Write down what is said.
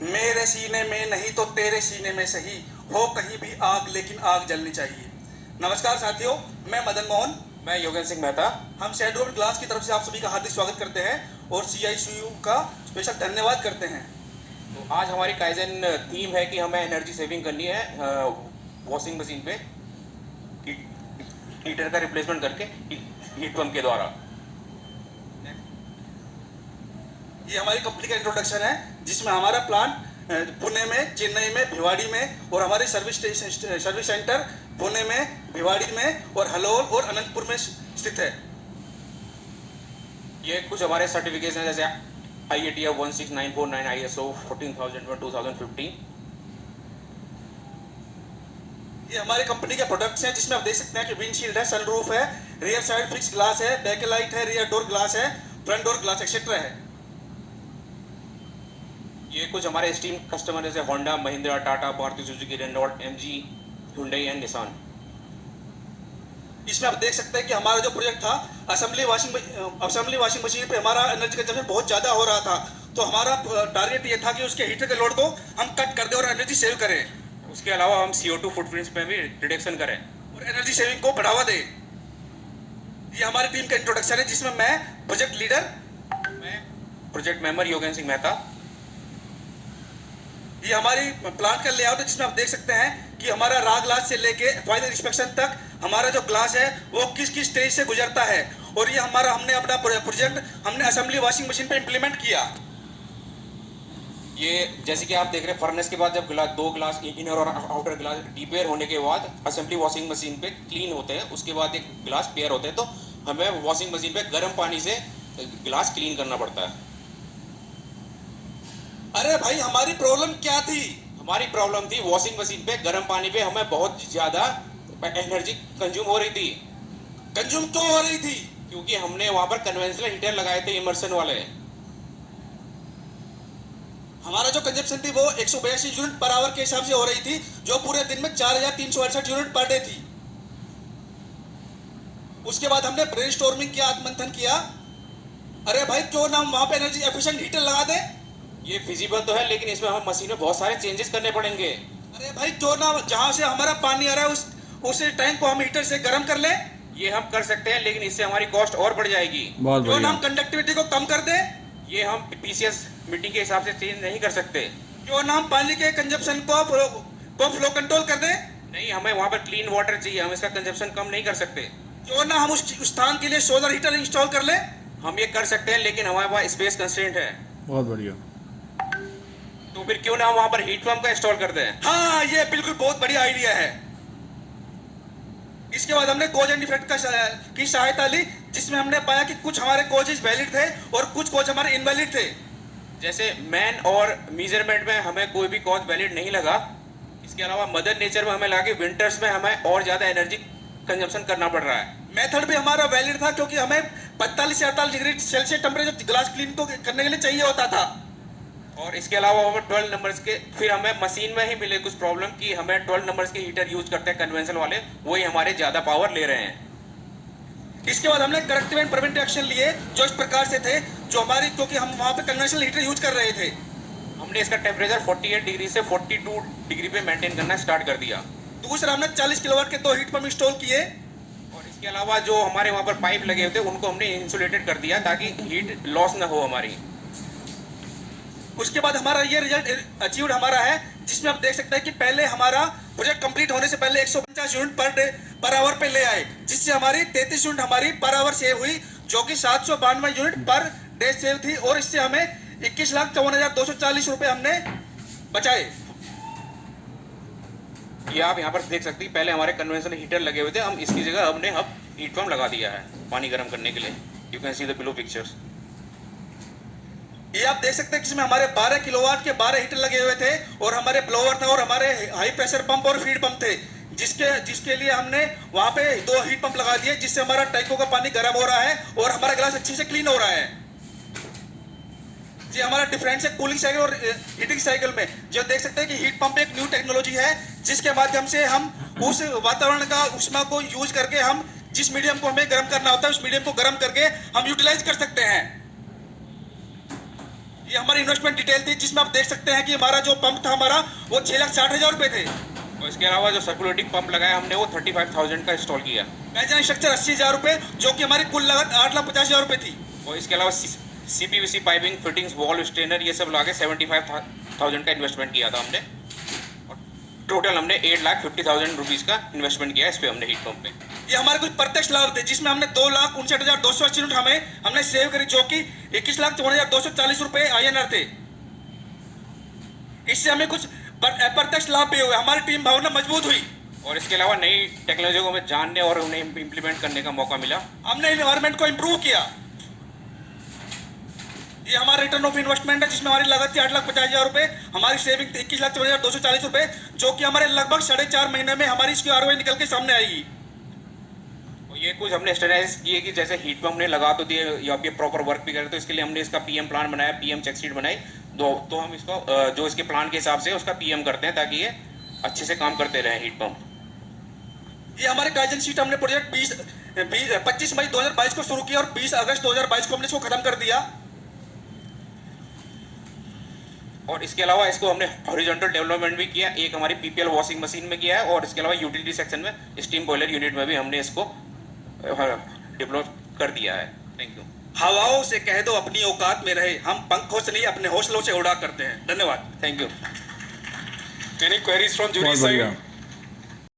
मेरे सीने में नहीं तो तेरे सीने में सही, हो कहीं भी आग लेकिन आग जलनी चाहिए। नमस्कार साथियों, मैं मदन मोहन। मैं योगेंद्र सिंह मेहता। हम सैंडरोड ग्लास की तरफ से आप सभी का हार्दिक स्वागत करते हैं और CICU का स्पेशल धन्यवाद करते हैं। तो आज हमारी काइजन थीम है कि हमें एनर्जी सेविंग करनी है वॉशिंग मशीन पे हीटर का रिप्लेसमेंट करके हीट पंप के द्वारा। ये हमारी कंपनी का इंट्रोडक्शन है, जिसमें हमारा प्लांट पुणे में, चेन्नई में, भिवाड़ी में और हमारे सर्विस सेंटर पुणे में, भिवाड़ी में और हलोल और अनंतपुर में स्थित है। ये कुछ हमारे सर्टिफिकेशन है, जैसे IATF 16949, ISO 14000/2015। ये हमारी कंपनी के प्रोडक्ट्स हैं, जिसमें आप देख सकते हैं कि विंडशील्ड है, सनरूफ है, रियर साइड फिक्स ग्लास है, बैकलाइट है, रियर डोर ग्लास है, फ्रंट डोर ग्लास एक्सेट्रा है। ये कुछ हमारे स्टीम कस्टमर जैसे Honda, Mahindra, Tata, Maruti Suzuki, Renault, MG, Hyundai and Nissan. इसमें आप देख सकते हैं कि हमारा जो प्रोजेक्ट था असेंबली वाशिंग मशीन पे हमारा एनर्जी कंजम्पशन बहुत ज़्यादा हो रहा था, तो हमारा टारगेट ये था कि उसके हीटर के लोड को हम कट कर दें और एनर्जी सेव करें। उसके अलावा हम CO2 फुटप्रिंट्स में भी रिडक्शन करें और एनर्जी सेविंग को बढ़ावा दें। ये हमारी टीम का इंट्रोडक्शन है, जिसमें मैं प्रोजेक्ट लीडर, मैं प्रोजेक्ट मेंबर योगेंद्र सिंह मेहता। ये हमारी प्लांट का लेआउट है, जिसमें आप देख सकते हैं कि हमारा रॉ ग्लास से लेके फाइनल इंस्पेक्शन तक हमारा जो ग्लास है वो किस किस स्टेज से गुजरता है। और ये हमने अपना प्रोजेक्ट हमने असेंबली वॉशिंग मशीन पे इंप्लीमेंट किया। ये जैसे कि आप देख रहे हैं, फर्नेस के बाद जब दो ग्लास इनर और आउटर ग्लास डीपेयर होने के बाद असेंबली वॉशिंग मशीन पे क्लीन होते हैं, उसके बाद एक ग्लास पेयर होते हैं, तो हमें वॉशिंग मशीन पे गर्म पानी से ग्लास क्लीन करना पड़ता है। अरे भाई, हमारी प्रॉब्लम क्या थी? हमारी प्रॉब्लम थी वॉशिंग मशीन पे गर्म पानी पे हमें बहुत ज़्यादा एनर्जी कंज्यूम हो रही थी। कंज्यूम क्यों हो रही थी? क्योंकि हमने वहाँ पर कन्वेंशनल हीटर लगाए थे, इमर्सन वाले। हमारा जो कंजप्शन थी वो 182 यूनिट पर आवर के हिसाब से हो रही थी, जो पूरे दिन में 4368 यूनिट पर डे थी। उसके बाद हमने ब्रेनस्टॉर्मिंग किया, आत्मंथन किया। अरे भाई, क्यों ना हम वहां पे एनर्जी एफिशिएंट हीटर लगा दें? ये फिजिबल तो है, लेकिन इसमें हमें मशीन में बहुत सारे चेंजेस करने पड़ेंगे। अरे भाई, क्यों ना जहां से हमारा पानी आ रहा है उस टैंक को हम हीटर से गर्म कर लें? ये हम कर सकते हैं, लेकिन इससे हमारी कॉस्ट और बढ़ जाएगी। क्यों ना हम कंडक्टिविटी को कम कर दें? ये हम PCS मीटिंग के हिसाब से चेंज नहीं कर सकते। क्यों ना हम पानी के कंजप्शन को फ्लो कंट्रोल कर दें? नहीं, हमें वहाँ पर क्लीन वाटर चाहिए, हम इसका कंजप्शन कम नहीं कर सकते। क्यों ना हम उस स्थान के लिए सोलर हीटर इंस्टॉल कर लें? हम ये कर सकते हैं, लेकिन हमारे पास स्पेस कंस्ट्रेंट है। बहुत बढ़िया। तो फिर क्यों ना हम वहाँ पर हीट पंप का इंस्टॉल कर दें। हाँ, ये बिल्कुल बहुत बढ़िया आइडिया है। इसके बाद हमने कॉज एंड इफेक्ट की सहायता ली, जिसमें हमने पाया कि कुछ हमारे कॉजेज वैलिड थे और कुछ कॉज हमारे इनवैलिड थे। जैसे मैन और मेजरमेंट में हमें कोई भी कॉज वैलिड नहीं लगा। इसके अलावा मदर नेचर में हमें लगा कि विंटर्स में हमें और ज़्यादा एनर्जी कंजप्शन करना पड़ रहा है। मेथड भी हमारा वैलिड था, क्योंकि हमें 45 से 48 degree Celsius temperature glass clean को करने के लिए चाहिए होता था। और इसके अलावा हमें 12 नंबर्स के, फिर हमें मशीन में ही मिले कुछ प्रॉब्लम कि हमें 12 नंबर्स के हीटर यूज करते हैं कन्वेंशनल वाले, वही हमारे ज़्यादा पावर ले रहे हैं। इसके बाद हमने करेक्टिव एंड प्रिवेंटिव एक्शन लिए, जो इस प्रकार से थे, जो हमारी, क्योंकि हम वहाँ पे कन्वेंशनल हीटर यूज कर रहे थे। हमने इसका टेम्परेचर 48 डिग्री से 42 डिग्री पे मेंटेन करना स्टार्ट कर दिया। दूसरा, हमने 40 किलोवाट के 2 हीट पंप इंस्टॉल किए। और इसके अलावा जो हमारे वहाँ पर पाइप लगे होते उनको हमने इंसुलेटेड कर दिया, ताकि हीट लॉस ना हो हमारी। उसके बाद हमारा ये रिजल्ट अचीव्ड हमारा है, जिसमें आप देख सकते हैं कि पहले हमारा प्रोजेक्ट कंप्लीट होने से पहले 150 यूनिट पर आवर पे ले आए, जिससे हमारी 33 यूनिट हमारी पर आवर सेव हुई, जो कि 792 यूनिट पर डे सेव थी। और इससे हमें 21,54,240 रुपए हमने बचाए। ये आप यहाँ पर देख सकते हैं, पहले हमारे कन्वेंशनल हीटर लगे हुए थे, हम इसकी जगह हमने अब हीट पंप लगा दिया है पानी गर्म करने के लिए। You can see the below pictures. ये आप देख सकते हैं कि इसमें हमारे 12 किलोवाट के 12 हीटर लगे हुए थे, और हमारे ब्लोअर था, और हमारे हाई प्रेशर पंप और फीड पंप थे, जिसके लिए हमने वहां पे 2 हीट पंप लगा दिए, जिससे हमारा टैंकों का पानी गर्म हो रहा है और हमारा ग्लास अच्छे से क्लीन हो रहा है। ये हमारा डिफरेंस है कूलिंग साइकिल और हीटिंग साइकिल में। जो देख सकते हैं कि हीट पंप एक न्यू टेक्नोलॉजी है, जिसके माध्यम से हम उस वातावरण का उष्मा को यूज करके हम जिस मीडियम को हमें गर्म करना होता है, उस मीडियम को गर्म करके हम यूटिलाइज कर सकते हैं। ये हमारी इन्वेस्टमेंट डिटेल थी, जिसमें आप देख सकते हैं कि हमारा जो पंप था हमारा वो 6,60,000 रुपए थे। और इसके अलावा जो सर्कुलेटिंग पंप लगाया हमने वो 35,000 का इंस्टॉल किया। मैकेनिकल स्ट्रक्चर 80,000 रुपए, जो कि हमारी कुल लागत 8,50,000 रुपए थी। और इसके अलावा CPVC piping, fittings, wall strainer ये सब लगा के 75,000 का इन्वेस्टमेंट किया था हमने। और टोटल हमने 8,50,000 रुपीज़ का इन्वेस्टमेंट किया इस पे हमने हीट पंप पे। ये हमारे कुछ प्रत्यक्ष लाभ थे, जिसमें हमने 2,59,280 यूनिट हमने सेव करी, जो कि 21,54,240 रुपए INR थे। इससे हमें कुछ अप्रत्यक्ष लाभ भी हुए, हमारी टीम भावना मजबूत हुई। और इसके अलावा नई टेक्नोलॉजी को हमें जानने और उन्हें इम्प्लीमेंट करने का मौका मिला। हमने इन्वायरमेंट को इम्प्रूव किया। ये हमारा रिटर्न ऑफ इन्वेस्टमेंट है, जिसमें हमारी लागत थी 8,50,000 रुपए, हमारी सेविंग थी 21,54,240 रुपए, जो कि हमारे लगभग 4.5 महीने में हमारी इसकी ROI निकल के सामने आएगी। और ये कुछ हमने स्टैंडर्डाइज किए कि जैसे हीट पंप ने लगा तो दिए या ये प्रॉपर वर्क भी करे, तो इसके लिए हमने इसका PM प्लान बनाया, PM चेक शीट बनाई। तो हम इसको जो इसके प्लान के हिसाब से उसका PM करते हैं, ताकि ये अच्छे से काम करते रहें हीट पंप। ये हमारे काइजन शीट हमने प्रोजेक्ट 25 मई 2022 को शुरू किया और 20 अगस्त 2022 को हमने इसको खत्म कर दिया। और इसके अलावा इसको हमने हॉरिजॉन्टल डेवलपमेंट भी किया, एक हमारी PPL वॉशिंग मशीन में किया है, और इसके अलावा यूटिलिटी सेक्शन में स्टीम बॉयलर यूनिट में भी हमने इसको डेवलप कर दिया है। Thank you. हवाओं से कह दो अपनी औकात में रहे, हम पंखों से नहीं अपने हौसलों से उड़ा करते हैं। धन्यवाद। Thank you. Any queries from jury बहुत side? बढ़िया।